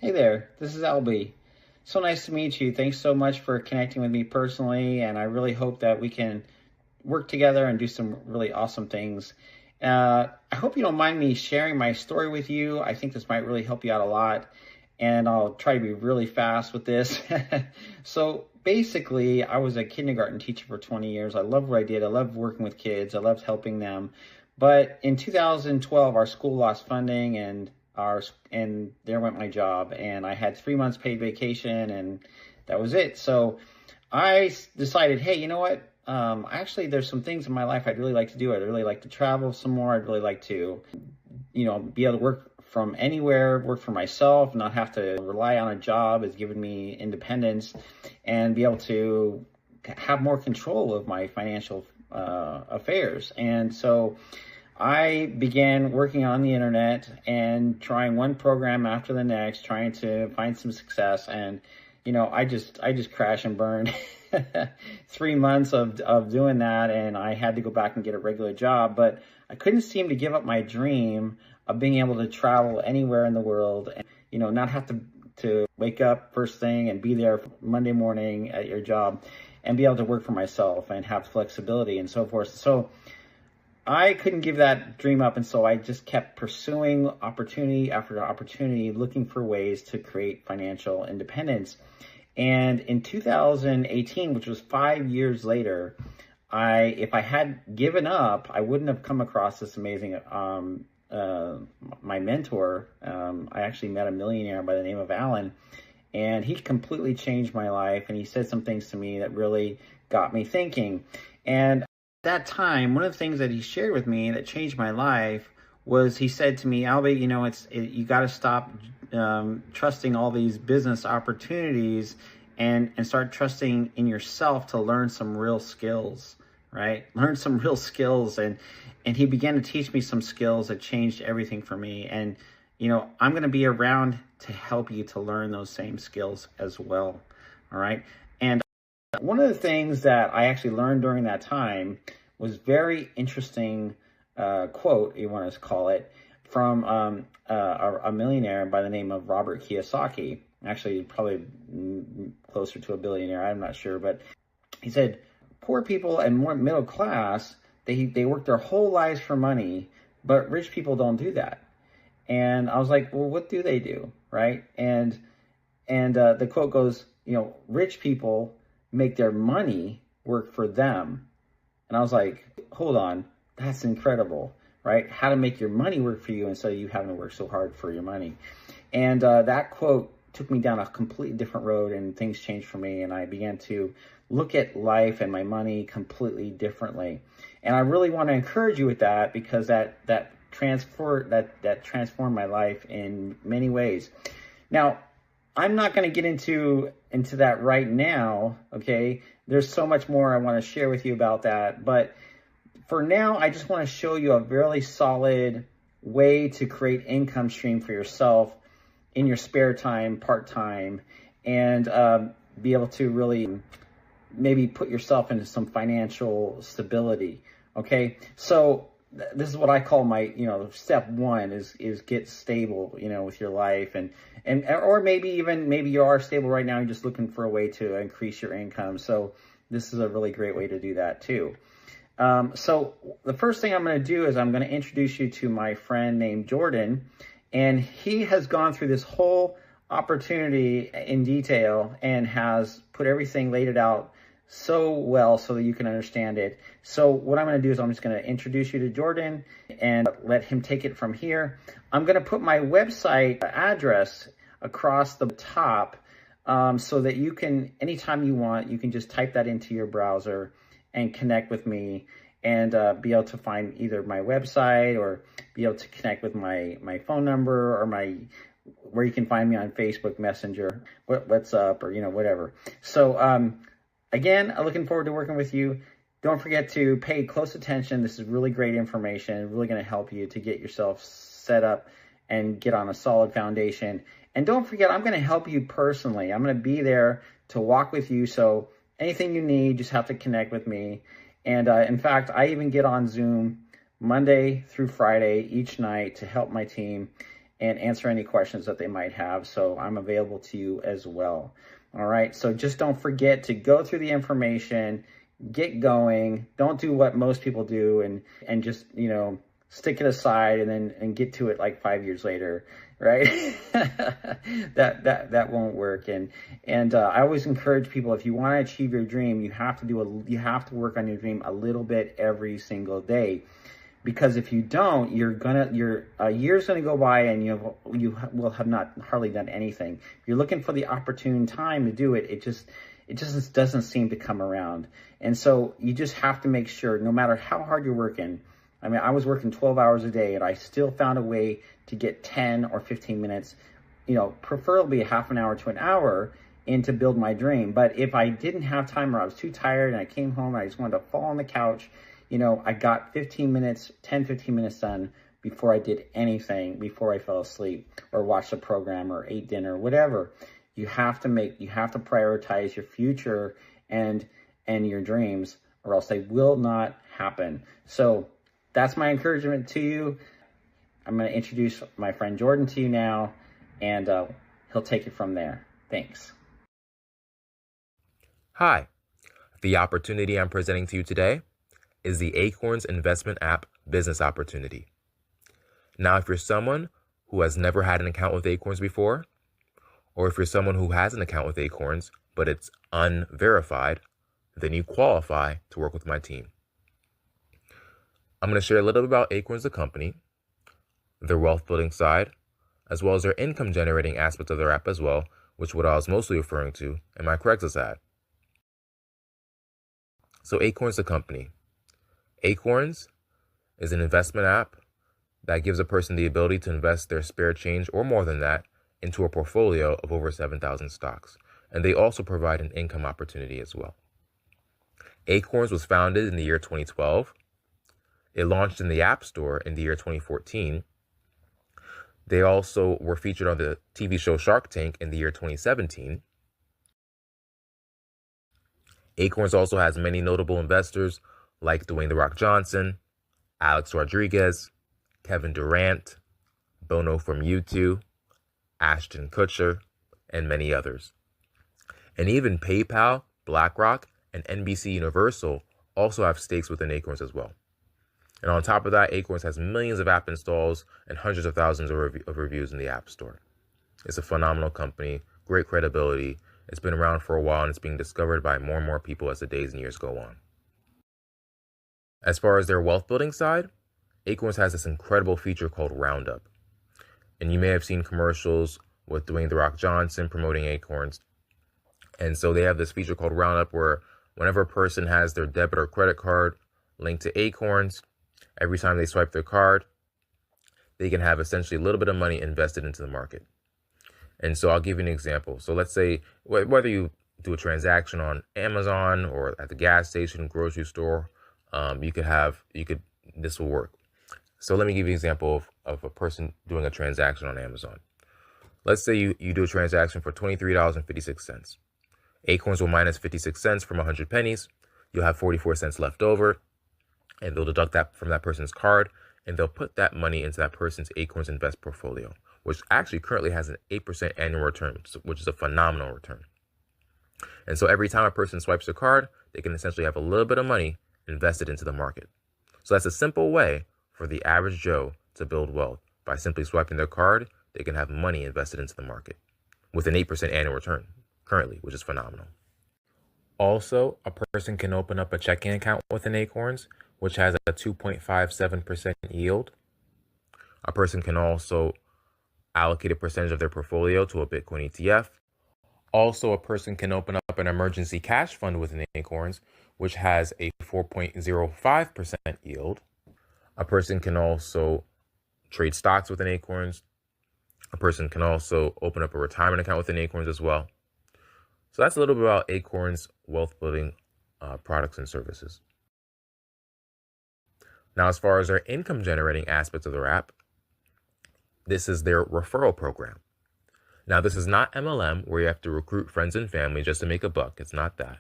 Hey there, this is Albie. So nice to meet you. Thanks so much for connecting with me personally, and I really hope that we can work together and do some really awesome things. I hope you don't mind me sharing my story with you. I think this might really help you out a lot, and I'll try to be really fast with this. So basically, I was a kindergarten teacher for 20 years. I loved what I did. I loved working with kids. I loved helping them. But in 2012, our school lost funding, and there went my job, and I had 3 months paid vacation, and that was it. So I decided, hey, you know what? Actually, there's some things in my life I'd really like to do. I'd really like to travel some more. I'd really like to, be able to work from anywhere, work for myself, not have to rely on a job. It's given me independence and be able to have more control of my financial affairs. And so I began working on the internet and trying one program after the next, trying to find some success. And, I just crash and burn 3 months of doing that. And I had to go back and get a regular job, but I couldn't seem to give up my dream of being able to travel anywhere in the world and, not have to wake up first thing and be there Monday morning at your job and be able to work for myself and have flexibility and so forth. So I couldn't give that dream up, and so I just kept pursuing opportunity after opportunity, looking for ways to create financial independence. And in 2018, which was 5 years later, if I had given up, I wouldn't have come across this amazing, my mentor. I actually met a millionaire by the name of Alan, and he completely changed my life, and he said some things to me that really got me thinking. And that time, one of the things that he shared with me that changed my life was he said to me, Albie, you got to stop trusting all these business opportunities and start trusting in yourself to learn some real skills, right? Learn some real skills. And he began to teach me some skills that changed everything for me. And, I'm going to be around to help you to learn those same skills as well. All right. And one of the things that I actually learned during that time was very interesting quote, you want to call it, from a millionaire by the name of Robert Kiyosaki. Actually, probably closer to a billionaire, I'm not sure. But he said, poor people and more middle class, they work their whole lives for money, but rich people don't do that. And I was like, well, what do they do, right? And the quote goes, rich people make their money work for them. And I was like, hold on, that's incredible, right? How to make your money work for you instead of you having to work so hard for your money. And that quote took me down a completely different road, and things changed for me. And I began to look at life and my money completely differently. And I really want to encourage you with that, because that transformed my life in many ways. Now, I'm not going to get into that right now, okay? There's so much more I want to share with you about that. But for now, I just want to show you a really solid way to create income stream for yourself in your spare time, part-time, and be able to really maybe put yourself into some financial stability, okay? So this is what I call my, step one is get stable, with your life, or maybe you are stable right now. You're just looking for a way to increase your income. So this is a really great way to do that too. So the first thing I'm going to do is I'm going to introduce you to my friend named Jordan, and he has gone through this whole opportunity in detail and has put everything, laid it out so well so that you can understand it. So what I'm going to do is I'm just going to introduce you to Jordan and let him take it from here. I'm going to put my website address across the top so that you can, anytime you want, you can just type that into your browser and connect with me and be able to find either my website or be able to connect with my phone number or where you can find me on Facebook Messenger, what's up, or whatever. So again, I'm looking forward to working with you. Don't forget to pay close attention. This is really great information, really going to help you to get yourself set up and get on a solid foundation. And don't forget, I'm going to help you personally. I'm going to be there to walk with you. So anything you need, just have to connect with me. And in fact, I even get on Zoom Monday through Friday each night to help my team. and answer any questions that they might have. So I'm available to you as well. All right, so just don't forget to go through the information, get going. Don't do what most people do and just, stick it aside and get to it like 5 years later, right? that won't work. And I always encourage people, if you want to achieve your dream, you have to work on your dream a little bit every single day. Because if you don't, a year's gonna go by and you will have not hardly done anything. If you're looking for the opportune time to do it, it just doesn't seem to come around. And so you just have to make sure, no matter how hard you're working. I mean, I was working 12 hours a day and I still found a way to get 10 or 15 minutes, preferably a half an hour to an hour in to build my dream. But if I didn't have time or I was too tired and I came home and I just wanted to fall on the couch, I got 15 minutes done before I did anything, before I fell asleep or watched a program or ate dinner, whatever. You have to prioritize your future and your dreams, or else they will not happen. So that's my encouragement to you. I'm going to introduce my friend Jordan to you now, and he'll take it from there. Thanks. Hi. The opportunity I'm presenting to you today is the Acorns investment app business opportunity. Now, if you're someone who has never had an account with Acorns before, or if you're someone who has an account with Acorns, but it's unverified, then you qualify to work with my team. I'm going to share a little bit about Acorns, the company, their wealth building side, as well as their income generating aspect of their app as well, which what I was mostly referring to in my Craigslist ad. So Acorns, the company. Acorns is an investment app that gives a person the ability to invest their spare change or more than that into a portfolio of over 7,000 stocks. And they also provide an income opportunity as well. Acorns was founded in the year 2012. It launched in the App Store in the year 2014. They also were featured on the TV show Shark Tank in the year 2017. Acorns also has many notable investors like Dwayne "The Rock" Johnson, Alex Rodriguez, Kevin Durant, Bono from U2, Ashton Kutcher, and many others. And even PayPal, BlackRock, and NBC Universal also have stakes within Acorns as well. And on top of that, Acorns has millions of app installs and hundreds of thousands of reviews in the App Store. It's a phenomenal company, great credibility. It's been around for a while and it's being discovered by more and more people as the days and years go on. As far as their wealth building side, Acorns has this incredible feature called Roundup. And you may have seen commercials with Dwayne "The Rock" Johnson promoting Acorns. And so they have this feature called Roundup where whenever a person has their debit or credit card linked to Acorns, every time they swipe their card, they can have essentially a little bit of money invested into the market. And so I'll give you an example. So let's say whether you do a transaction on Amazon or at the gas station, grocery store, this will work. So let me give you an example of a person doing a transaction on Amazon. Let's say you do a transaction for $23.56. Acorns will minus 56 cents from 100 pennies. You'll have 44 cents left over, and they'll deduct that from that person's card, and they'll put that money into that person's Acorns Invest portfolio, which actually currently has an 8% annual return, which is a phenomenal return. And so every time a person swipes their card, they can essentially have a little bit of money invested into the market. So that's a simple way for the average Joe to build wealth. By simply swiping their card, they can have money invested into the market with an 8% annual return currently, which is phenomenal. Also, a person can open up a checking account within Acorns, which has a 2.57% yield. A person can also allocate a percentage of their portfolio to a Bitcoin ETF. Also, a person can open up an emergency cash fund within Acorns, which has a 4.05% yield. A person can also trade stocks within Acorns. A person can also open up a retirement account within Acorns as well. So that's a little bit about Acorns' wealth building products and services. Now, as far as their income generating aspects of their app, this is their referral program. Now, this is not MLM where you have to recruit friends and family just to make a buck. It's not that.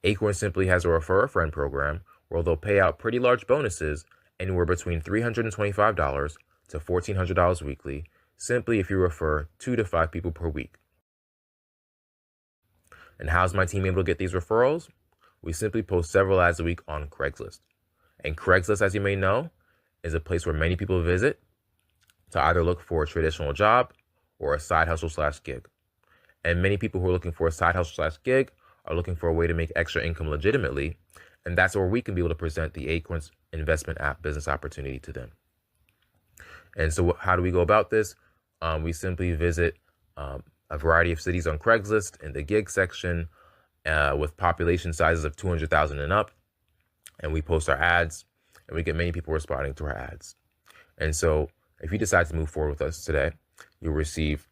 Acorns simply has a refer a friend program where they'll pay out pretty large bonuses anywhere between $325 to $1,400 weekly simply if you refer 2 to 5 people per week. And how's my team able to get these referrals? We simply post several ads a week on Craigslist. And Craigslist, as you may know, is a place where many people visit to either look for a traditional job or a side hustle / gig. And many people who are looking for a side hustle / gig are looking for a way to make extra income legitimately. And that's where we can be able to present the Acorns investment app business opportunity to them. And so how do we go about this? We simply visit a variety of cities on Craigslist in the gig section with population sizes of 200,000 and up. And we post our ads and we get many people responding to our ads. And so if you decide to move forward with us today, you'll receive,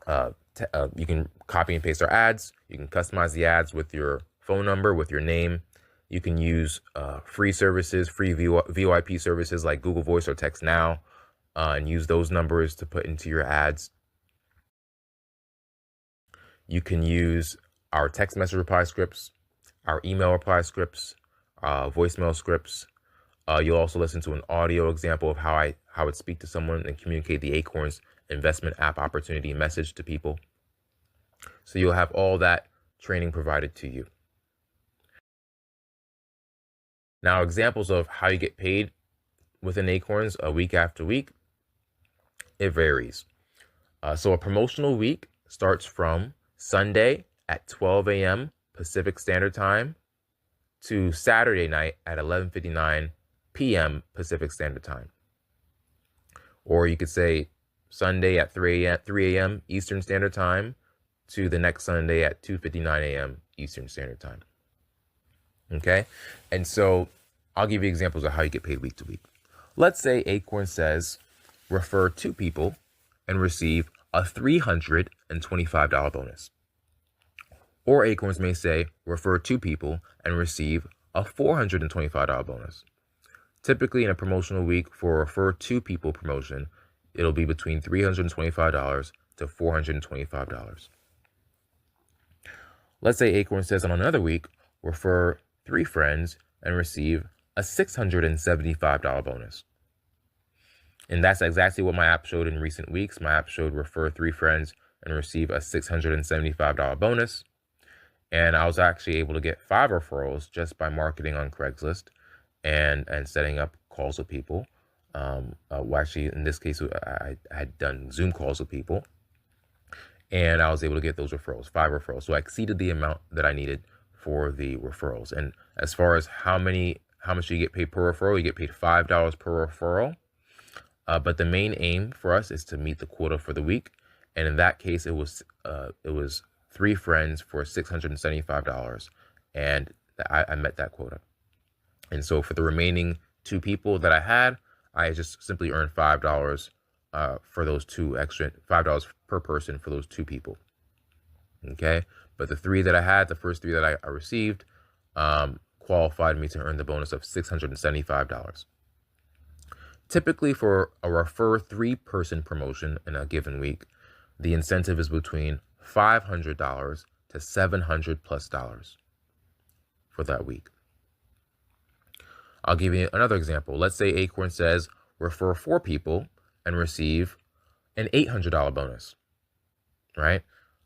you can copy and paste our ads. You can customize the ads with your phone number, with your name. You can use free services, free VoIP services like Google Voice or Text Now, and use those numbers to put into your ads. You can use our text message reply scripts, our email reply scripts, voicemail scripts. You'll also listen to an audio example of how I would speak to someone and communicate the Acorns investment app opportunity message to people. So you'll have all that training provided to you. Now, examples of how you get paid within Acorns week after week, it varies. So a promotional week starts from Sunday at 12 a.m. Pacific Standard Time to Saturday night at 11:59 p.m. Pacific Standard Time. Or you could say Sunday at 3 a.m. Eastern Standard Time to the next Sunday at 2:59 a.m. Eastern Standard Time. Okay? And so I'll give you examples of how you get paid week to week. Let's say Acorn says refer 2 people and receive a $325 bonus. Or Acorns may say refer 2 people and receive a $425 bonus. Typically in a promotional week for a refer 2 people promotion, it'll be between $325 to $425. Let's say Acorn says on another week, refer 3 friends and receive a $675 bonus. And that's exactly what my app showed in recent weeks. My app showed refer 3 friends and receive a $675 bonus. And I was actually able to get 5 referrals just by marketing on Craigslist and setting up calls with people. Well, actually, in this case, I had done Zoom calls with people. And I was able to get those referrals, 5 referrals. So I exceeded the amount that I needed for the referrals. And as far as how much you get paid per referral, you get paid $5 per referral. But the main aim for us is to meet the quota for the week. And in that case, it was 3 friends for $675. And I met that quota. And so for the remaining 2 people that I had, I just simply earned $5 for those 2 extra, $5 per person for those 2 people. Okay. But the 3 that I had, the first 3 that I received, qualified me to earn the bonus of $675. Typically for a refer 3 person promotion in a given week, the incentive is between $500 to $700+ for that week. I'll give you another example. Let's say Acorn says refer 4 people and receive an $800 bonus, right?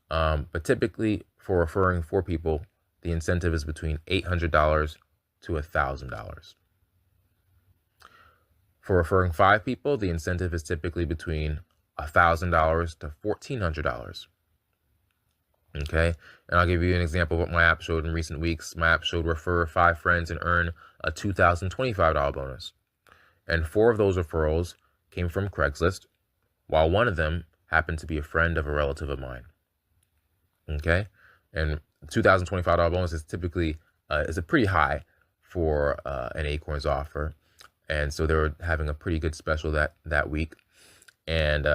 But typically for referring 4 people, the incentive is between $800 to $1,000. For referring 5 people, the incentive is typically between $1,000 to $1,400. Okay, and I'll give you an example of what my app showed in recent weeks. My app showed refer 5 friends and earn a $2,025 bonus. And 4 of those referrals came from Craigslist, while 1 of them happened to be a friend of a relative of mine. Okay, and $2,025 bonus is typically is a pretty high for an Acorns offer. And so they were having a pretty good special that week. And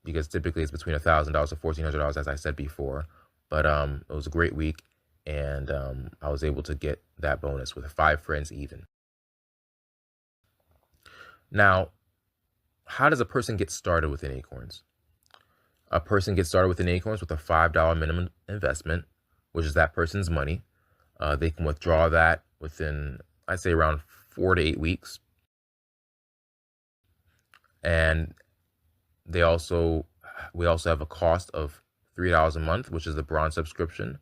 because typically it's between $1,000 to $1,400, as I said before. But it was a great week, and I was able to get that bonus with 5 friends even. Now, how does a person get started within Acorns? A person gets started within Acorns with a $5 minimum investment, which is that person's money. They can withdraw that within, I'd say, around 4 to 8 weeks. And we also have a cost of $3 a month, which is the bronze subscription,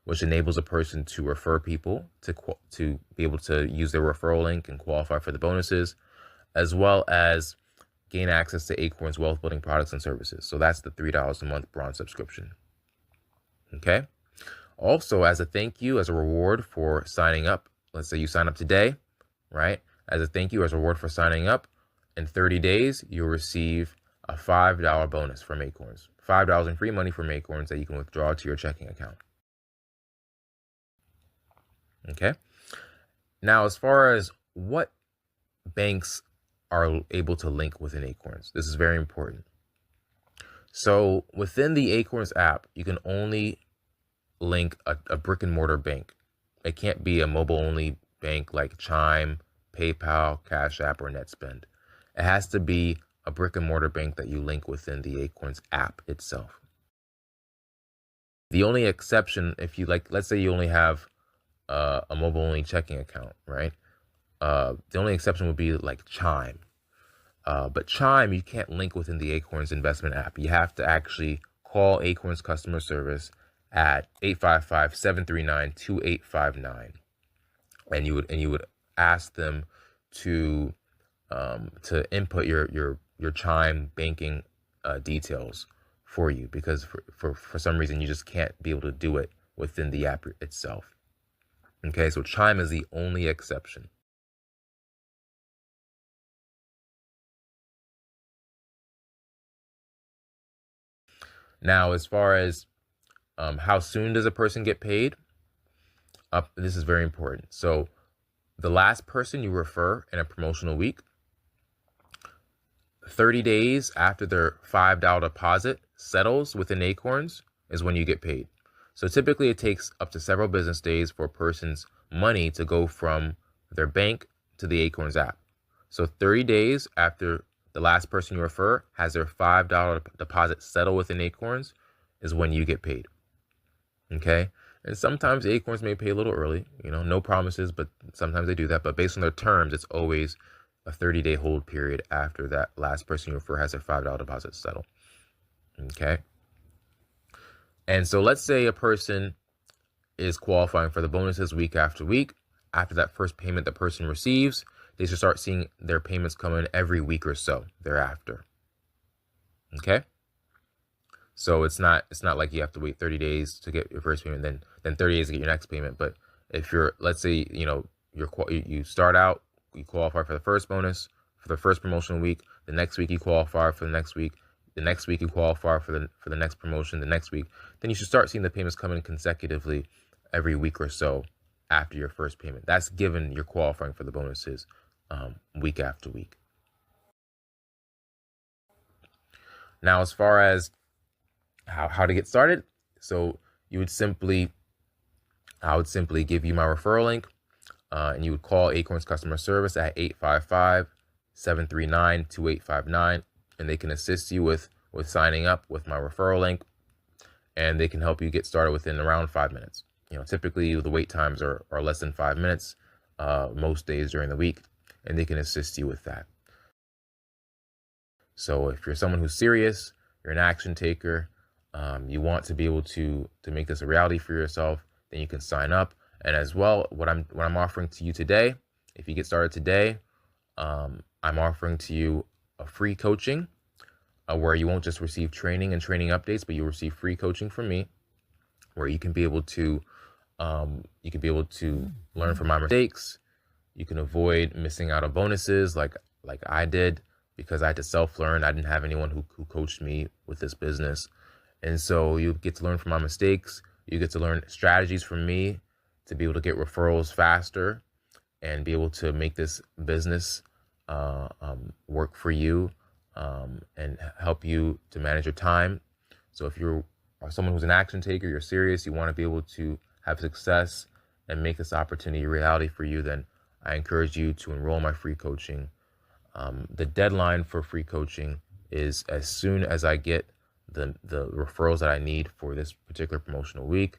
which enables a person to refer people to be able to use their referral link and qualify for the bonuses, as well as gain access to Acorns wealth building products and services. So that's the $3 a month bronze subscription. Okay. Also, as a thank you, as a reward for signing up, let's say you sign up today, right? As a thank you, as a reward for signing up, in 30 days, you'll receive a $5 bonus from Acorns. $5 in free money from Acorns that you can withdraw to your checking account. Okay. Now, as far as what banks are able to link within Acorns, this is very important. So within the Acorns app, you can only link a brick and mortar bank. It can't be a mobile only bank like Chime, PayPal, Cash App, or NetSpend. It has to be a brick and mortar bank that you link within the Acorns app itself. The only exception, if you let's say you only have a mobile only checking account, right? The only exception would be like Chime. But Chime, you can't link within the Acorns investment app. You have to actually call Acorns customer service at 855-739-2859. And you would ask them to input your Chime banking details for you, because for some reason you just can't be able to do it within the app itself. Okay, so Chime is the only exception. Now, as far as how soon does a person get paid? This is very important. So the last person you refer in a promotional week, 30 days after their $5 deposit settles within Acorns is when you get paid. So typically it takes up to several business days for a person's money to go from their bank to the Acorns app. So 30 days after the last person you refer has their $5 deposit settle within Acorns is when you get paid. Okay. And sometimes Acorns may pay a little early, no promises, but sometimes they do that. But based on their terms, it's always a 30-day hold period after that last person you refer has their $5 deposit settle. Okay. And so let's say a person is qualifying for the bonuses week after week. After that first payment the person receives, they should start seeing their payments come in every week or so thereafter. Okay. So it's not like you have to wait 30 days to get your first payment, then 30 days to get your next payment. But if you're, let's say, you start out, you qualify for the first bonus for the first promotional week. The next week you qualify for the next week. The next week you qualify for the next promotion. The next week, then you should start seeing the payments come in consecutively every week or so after your first payment. That's given you're qualifying for the bonuses week after week. Now, as far as how to get started, so I would simply give you my referral link, and you would call Acorns customer service at 855-739-2859, and they can assist you with signing up with my referral link, and they can help you get started within around 5 minutes. Typically the wait times are less than 5 minutes most days during the week, and they can assist you with that. So if you're someone who's serious, you're an action taker, you want to be able to make this a reality for yourself, then you can sign up. And as well, what I'm offering to you today, if you get started today, I'm offering to you a free coaching where you won't just receive training and training updates, but you'll receive free coaching from me, where you can be able to learn from my mistakes. You can avoid missing out on bonuses like I did, because I had to self-learn. I didn't have anyone who coached me with this business. And so you get to learn from my mistakes. You get to learn strategies from me to be able to get referrals faster and be able to make this business work for you and help you to manage your time. So if you're someone who's an action taker, you're serious, you want to be able to have success and make this opportunity a reality for you, then I encourage you to enroll in my free coaching. The deadline for free coaching is as soon as I get the referrals that I need for this particular promotional week.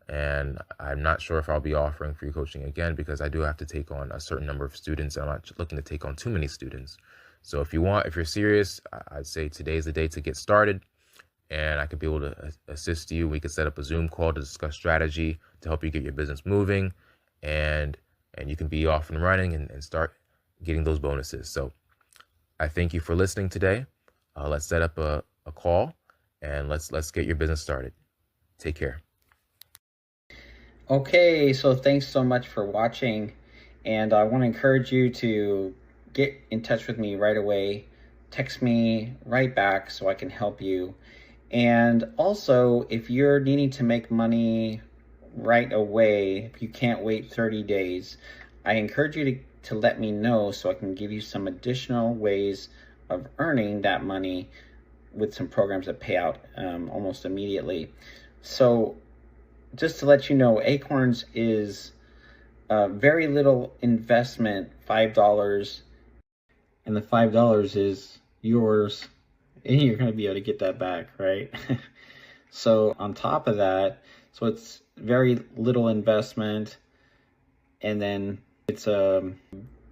And I'm not sure if I'll be offering free coaching again, because I do have to take on a certain number of students. I'm not looking to take on too many students. So if you're serious, I'd say today's the day to get started, and I could be able to assist you. We could set up a Zoom call to discuss strategy to help you get your business moving, and you can be off and running and start getting those bonuses. So I thank you for listening today. Let's set up a call, and let's get your business started. Take care. Okay, so thanks so much for watching, and I want to encourage you to get in touch with me right away. Text me right back so I can help you. And also, if you're needing to make money right away, if you can't wait 30 days, I encourage you to let me know so I can give you some additional ways of earning that money with some programs that pay out almost immediately. So just to let you know, Acorns is very little investment, $5, and the $5 is yours, and you're going to be able to get that back, right? So on top of that, so it's very little investment, and then it's a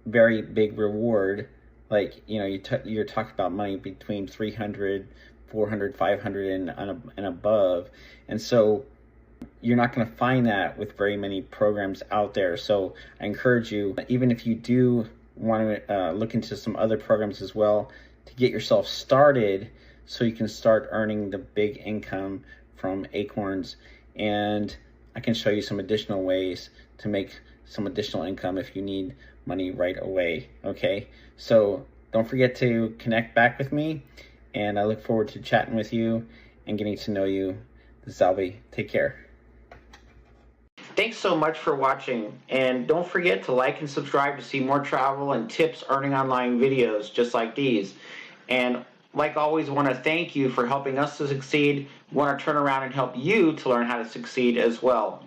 very big reward. Like, you know, you're talking about money between 300, 400, 500 and above, and so you're not going to find that with very many programs out there. So I encourage you, even if you do want to look into some other programs as well, to get yourself started so you can start earning the big income from Acorns. And I can show you some additional ways to make some additional income if you need money right away. Okay, so don't forget to connect back with me, and I look forward to chatting with you and getting to know you. This is Albie. Take care. Thanks so much for watching, and don't forget to like and subscribe to see more travel and tips earning online videos just like these. And like always, want to thank you for helping us to succeed. Want to turn around and help you to learn how to succeed as well.